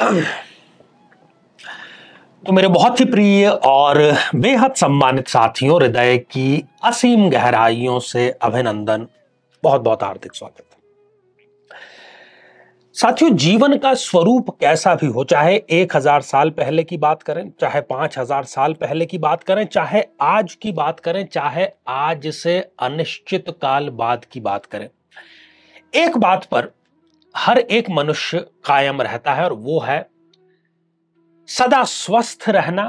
तो मेरे बहुत ही प्रिय और बेहद सम्मानित साथियों, हृदय की असीम गहराइयों से अभिनंदन, बहुत बहुत हार्दिक स्वागत। साथियों, जीवन का स्वरूप कैसा भी हो, चाहे 1000 साल पहले की बात करें, चाहे 5000 साल पहले की बात करें, चाहे आज की बात करें, चाहे आज से अनिश्चित काल बाद की बात करें, एक बात पर हर एक मनुष्य कायम रहता है और वो है सदा स्वस्थ रहना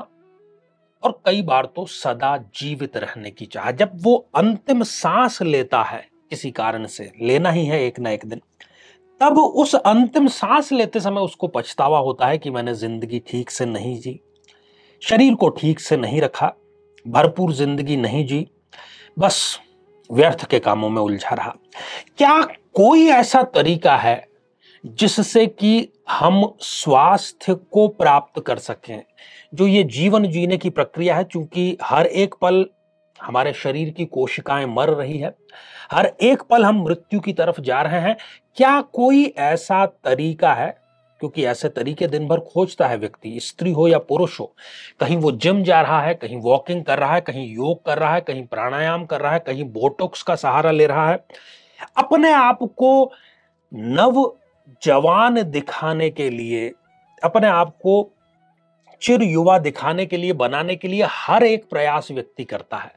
और कई बार तो सदा जीवित रहने की चाह। जब वो अंतिम सांस लेता है, किसी कारण से लेना ही है एक ना एक दिन, तब उस अंतिम सांस लेते समय उसको पछतावा होता है कि मैंने जिंदगी ठीक से नहीं जी, शरीर को ठीक से नहीं रखा, भरपूर जिंदगी नहीं जी, बस व्यर्थ के कामों में उलझा रहा। क्या कोई ऐसा तरीका है जिससे कि हम स्वास्थ्य को प्राप्त कर सकें? जो ये जीवन जीने की प्रक्रिया है, चूंकि हर एक पल हमारे शरीर की कोशिकाएं मर रही है, हर एक पल हम मृत्यु की तरफ जा रहे हैं, क्या कोई ऐसा तरीका है? क्योंकि ऐसे तरीके दिन भर खोजता है व्यक्ति, स्त्री हो या पुरुष हो। कहीं वो जिम जा रहा है, कहीं वॉकिंग कर रहा है, कहीं योग कर रहा है, कहीं प्राणायाम कर रहा है, कहीं बोटॉक्स का सहारा ले रहा है। अपने आप को नव जवान दिखाने के लिए, अपने आप को चिर युवा दिखाने के लिए, बनाने के लिए हर एक प्रयास व्यक्ति करता है।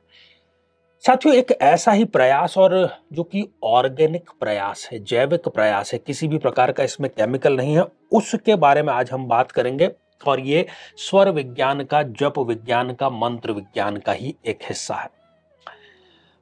साथियों, एक ऐसा ही प्रयास, और जो कि ऑर्गेनिक प्रयास है, जैविक प्रयास है, किसी भी प्रकार का इसमें केमिकल नहीं है, उसके बारे में आज हम बात करेंगे। और ये स्वर विज्ञान का, जप विज्ञान का, मंत्र विज्ञान का ही एक हिस्सा है।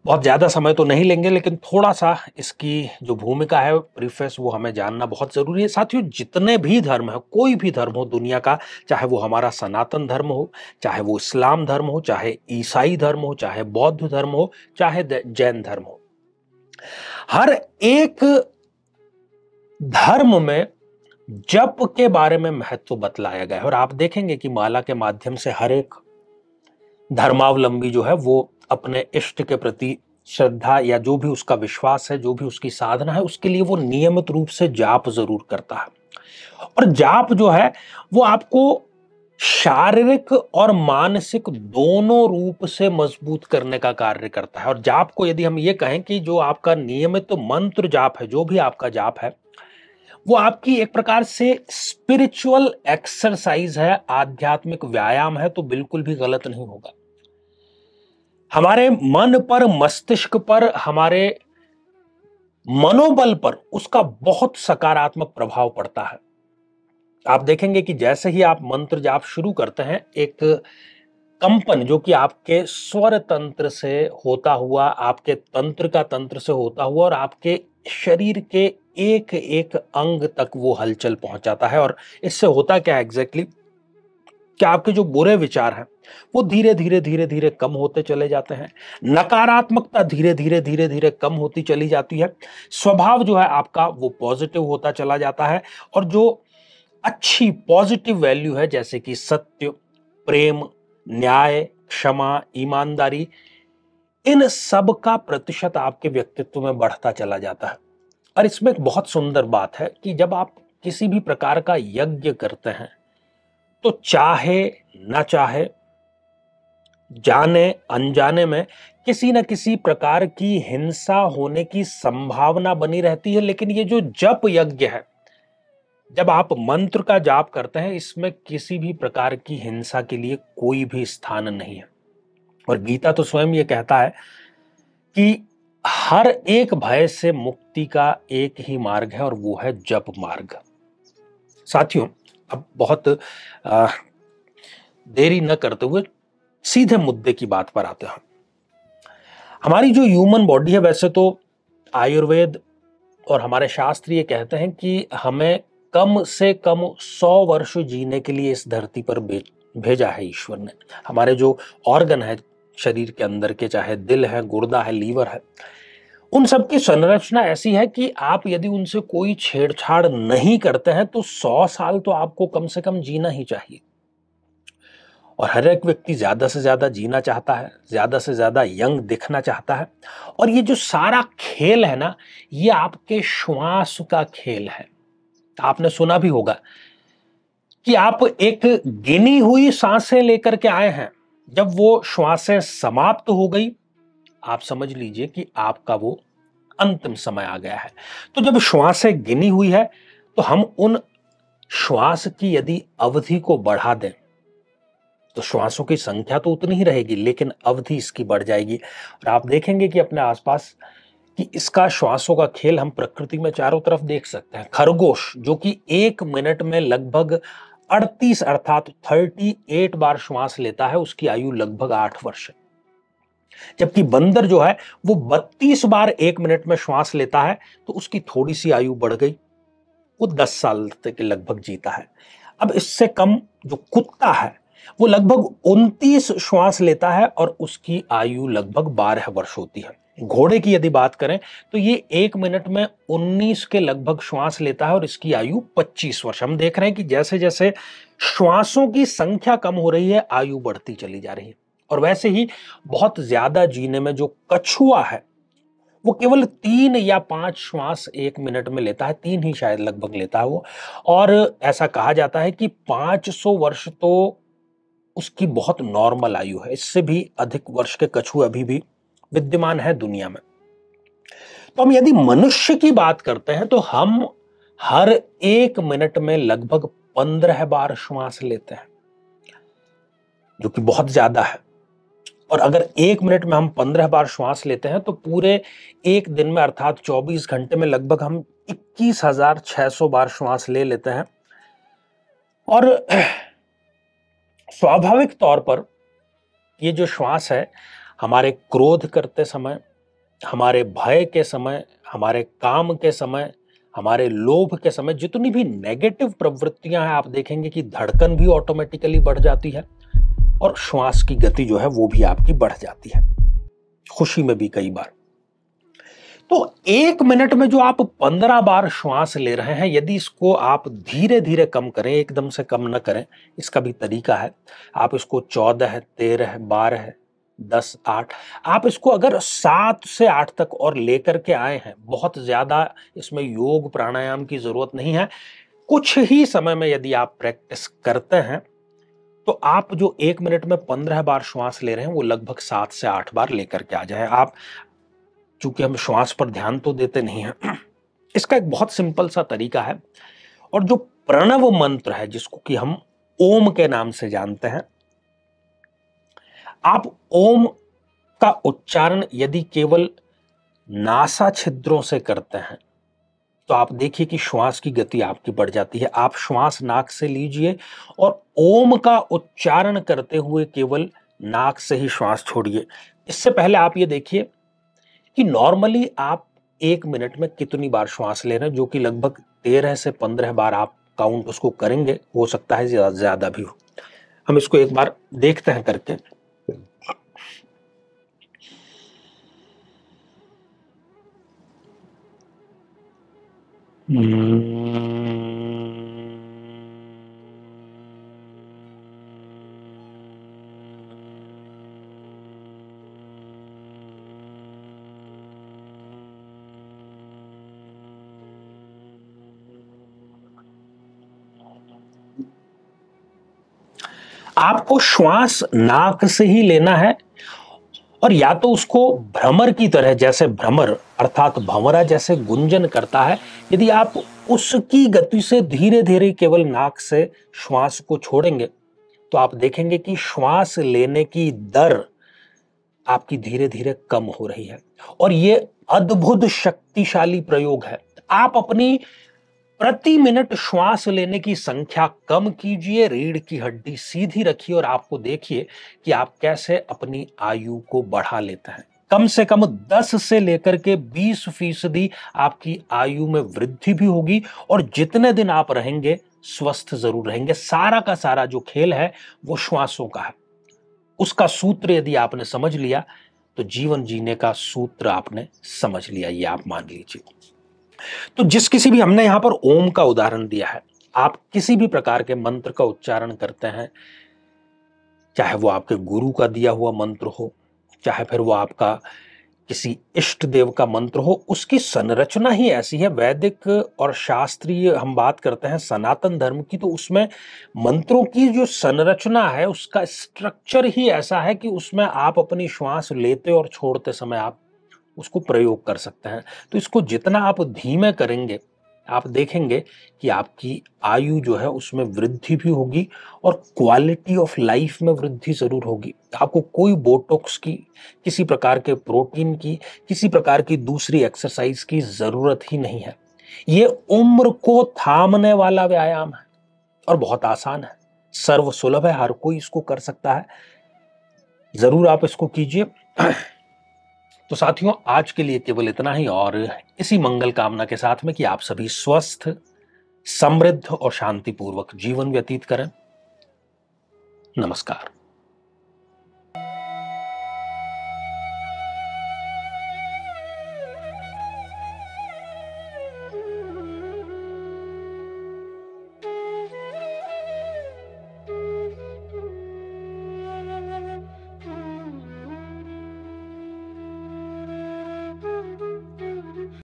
बहुत ज्यादा समय तो नहीं लेंगे, लेकिन थोड़ा सा इसकी जो भूमिका है, प्रीफेस, वो हमें जानना बहुत जरूरी है। साथियों, जितने भी धर्म है, कोई भी धर्म हो दुनिया का, चाहे वो हमारा सनातन धर्म हो, चाहे वो इस्लाम धर्म हो, चाहे ईसाई धर्म हो, चाहे बौद्ध धर्म हो, चाहे जैन धर्म हो, हर एक धर्म में जप के बारे में महत्व बतलाया गया है। और आप देखेंगे कि माला के माध्यम से हर एक धर्मावलंबी जो है वो अपने इष्ट के प्रति श्रद्धा, या जो भी उसका विश्वास है, जो भी उसकी साधना है, उसके लिए वो नियमित रूप से जाप जरूर करता है। और जाप जो है वो आपको शारीरिक और मानसिक दोनों रूप से मजबूत करने का कार्य करता है। और जाप को यदि हम ये कहें कि जो आपका नियमित मंत्र जाप है, जो भी आपका जाप है, वो आपकी एक प्रकार से स्पिरिचुअल एक्सरसाइज है, आध्यात्मिक व्यायाम है, तो बिल्कुल भी गलत नहीं होगा। हमारे मन पर, मस्तिष्क पर, हमारे मनोबल पर उसका बहुत सकारात्मक प्रभाव पड़ता है। आप देखेंगे कि जैसे ही आप मंत्र जाप शुरू करते हैं, एक कंपन जो कि आपके स्वर तंत्र से होता हुआ, आपके तंत्र का तंत्र से होता हुआ, और आपके शरीर के एक एक अंग तक वो हलचल पहुंचाता है। और इससे होता क्या है एग्जैक्टली, कि आपके जो बुरे विचार हैं वो धीरे धीरे धीरे धीरे कम होते चले जाते हैं, नकारात्मकता धीरे धीरे धीरे धीरे कम होती चली जाती है, स्वभाव जो है आपका वो पॉजिटिव होता चला जाता है। और जो अच्छी पॉजिटिव वैल्यू है, जैसे कि सत्य, प्रेम, न्याय, क्षमा, ईमानदारी, इन सब का प्रतिशत आपके व्यक्तित्व में बढ़ता चला जाता है। और इसमें एक बहुत सुंदर बात है कि जब आप किसी भी प्रकार का यज्ञ करते हैं, तो चाहे ना चाहे, जाने अनजाने में, किसी न किसी प्रकार की हिंसा होने की संभावना बनी रहती है। लेकिन ये जो जप यज्ञ है, जब आप मंत्र का जाप करते हैं, इसमें किसी भी प्रकार की हिंसा के लिए कोई भी स्थान नहीं है। और गीता तो स्वयं ये कहता है कि हर एक भय से मुक्ति का एक ही मार्ग है, और वो है जप मार्ग। साथियों, अब बहुत देरी न करते हुए सीधे मुद्दे की बात पर आते हैं। हमारी जो ह्यूमन बॉडी है, वैसे तो आयुर्वेद और हमारे शास्त्र ये कहते हैं कि हमें कम से कम 100 वर्ष जीने के लिए इस धरती पर भेजा है ईश्वर ने। हमारे जो ऑर्गन है शरीर के अंदर के, चाहे दिल है, गुर्दा है, लीवर है, उन सब की संरचना ऐसी है कि आप यदि उनसे कोई छेड़छाड़ नहीं करते हैं तो 100 साल तो आपको कम से कम जीना ही चाहिए। और हर एक व्यक्ति ज्यादा से ज्यादा जीना चाहता है, ज्यादा से ज्यादा यंग दिखना चाहता है। और ये जो सारा खेल है ना, ये आपके श्वास का खेल है। आपने सुना भी होगा कि आप एक गिनी हुई सांसें लेकर के आए हैं, जब वो श्वासें समाप्त हो गई, आप समझ लीजिए कि आपका वो अंतिम समय आ गया है। तो जब श्वासें गिनी हुई है, तो हम उन श्वास की यदि अवधि को बढ़ा दें, तो श्वासों की संख्या तो उतनी ही रहेगी, लेकिन अवधि इसकी बढ़ जाएगी। और आप देखेंगे कि अपने आसपास कि इसका श्वासों का खेल हम प्रकृति में चारों तरफ देख सकते हैं। खरगोश जो कि 1 मिनट में लगभग 38 अर्थात 38 बार श्वास लेता है, उसकी आयु लगभग 8 वर्ष है। जबकि बंदर जो है वो 32 बार 1 मिनट में श्वास लेता है, तो उसकी थोड़ी सी आयु बढ़ गई, वो 10 साल तक लगभग जीता है। अब इससे कम जो कुत्ता है वो लगभग 29 श्वास लेता है और उसकी आयु लगभग 12 वर्ष होती है। घोड़े की यदि बात करें तो ये 1 मिनट में 19 के लगभग श्वास लेता है और इसकी आयु 25 वर्ष। हम देख रहे हैं कि जैसे जैसे श्वासों की संख्या कम हो रही है, आयु बढ़ती चली जा रही है। और वैसे ही बहुत ज्यादा जीने में जो कछुआ है, वो केवल 3 या 5 श्वास 1 मिनट में लेता है, 3 ही शायद लगभग लेता है वो। और ऐसा कहा जाता है कि 500 वर्ष तो उसकी बहुत नॉर्मल आयु है, इससे भी अधिक वर्ष के कछुए अभी भी विद्यमान है दुनिया में। तो हम यदि मनुष्य की बात करते हैं, तो हम हर 1 मिनट में लगभग 15 बार श्वास लेते हैं, जो कि बहुत ज्यादा है। और अगर 1 मिनट में हम 15 बार श्वास लेते हैं, तो पूरे एक दिन में अर्थात 24 घंटे में लगभग हम 21,600 बार श्वास ले लेते हैं। और स्वाभाविक तौर पर ये जो श्वास है, हमारे क्रोध करते समय, हमारे भय के समय, हमारे काम के समय, हमारे लोभ के समय, जितनी भी नेगेटिव प्रवृत्तियां हैं, आप देखेंगे कि धड़कन भी ऑटोमेटिकली बढ़ जाती है और श्वास की गति जो है वो भी आपकी बढ़ जाती है, खुशी में भी कई बार। तो 1 मिनट में जो आप 15 बार श्वास ले रहे हैं, यदि इसको आप धीरे धीरे कम करें, एकदम से कम न करें, इसका भी तरीका है। आप इसको 14, 13, 12, 10, 8, आप इसको अगर 7 से 8 तक और लेकर के आए हैं, बहुत ज्यादा इसमें योग प्राणायाम की जरूरत नहीं है। कुछ ही समय में यदि आप प्रैक्टिस करते हैं, तो आप जो 1 मिनट में 15 बार श्वास ले रहे हैं, वो लगभग 7 से 8 बार लेकर के आ जाए। आप, चूंकि हम श्वास पर ध्यान तो देते नहीं हैं, इसका एक बहुत सिंपल सा तरीका है। और जो प्रणव मंत्र है, जिसको कि हम ओम के नाम से जानते हैं, आप ओम का उच्चारण यदि केवल नासा छिद्रों से करते हैं, तो आप देखिए कि श्वास की गति आपकी बढ़ जाती है। आप श्वास नाक से लीजिए और ओम का उच्चारण करते हुए केवल नाक से ही श्वास छोड़िए। इससे पहले आप ये देखिए कि नॉर्मली आप 1 मिनट में कितनी बार श्वास ले रहे हैं, जो कि लगभग 13 से 15 बार आप काउंट उसको करेंगे, हो सकता है ज्यादा भी हो। हम इसको एक बार देखते हैं करके। आपको श्वास नाक से ही लेना है, और या तो उसको भ्रमर की तरह, जैसे भ्रमर अर्थात भंवरा जैसे गुंजन करता है, यदि आप उसकी गति से धीरे धीरे केवल नाक से श्वास को छोड़ेंगे, तो आप देखेंगे कि श्वास लेने की दर आपकी धीरे धीरे कम हो रही है। और ये अद्भुत शक्तिशाली प्रयोग है। आप अपनी प्रति मिनट श्वास लेने की संख्या कम कीजिए, रीढ़ की हड्डी सीधी रखिए और आपको देखिए कि आप कैसे अपनी आयु को बढ़ा लेते हैं। कम से कम 10 से लेकर के 20% आपकी आयु में वृद्धि भी होगी, और जितने दिन आप रहेंगे स्वस्थ जरूर रहेंगे। सारा का सारा जो खेल है वो श्वासों का है। उसका सूत्र यदि आपने समझ लिया, तो जीवन जीने का सूत्र आपने समझ लिया, ये आप मान लीजिए। तो जिस किसी भी, हमने यहां पर ओम का उदाहरण दिया है, आप किसी भी प्रकार के मंत्र का उच्चारण करते हैं, चाहे वो आपके गुरु का दिया हुआ मंत्र हो, चाहे फिर वो आपका किसी इष्ट देव का मंत्र हो, उसकी संरचना ही ऐसी है। वैदिक और शास्त्रीय हम बात करते हैं सनातन धर्म की, तो उसमें मंत्रों की जो संरचना है, उसका स्ट्रक्चर ही ऐसा है कि उसमें आप अपनी श्वास लेते और छोड़ते समय आप उसको प्रयोग कर सकते हैं। तो इसको जितना आप धीमे करेंगे, आप देखेंगे कि आपकी आयु जो है उसमें वृद्धि भी होगी और क्वालिटी ऑफ लाइफ में वृद्धि जरूर होगी। आपको कोई बोटॉक्स की, किसी प्रकार के प्रोटीन की, किसी प्रकार की दूसरी एक्सरसाइज की जरूरत ही नहीं है। ये उम्र को थामने वाला व्यायाम है और बहुत आसान है, सर्व सुलभ है, हर कोई इसको कर सकता है। जरूर आप इसको कीजिए। तो साथियों, आज के लिए केवल इतना ही, और इसी मंगल कामना के साथ में कि आप सभी स्वस्थ, समृद्ध और शांतिपूर्वक जीवन व्यतीत करें। नमस्कार।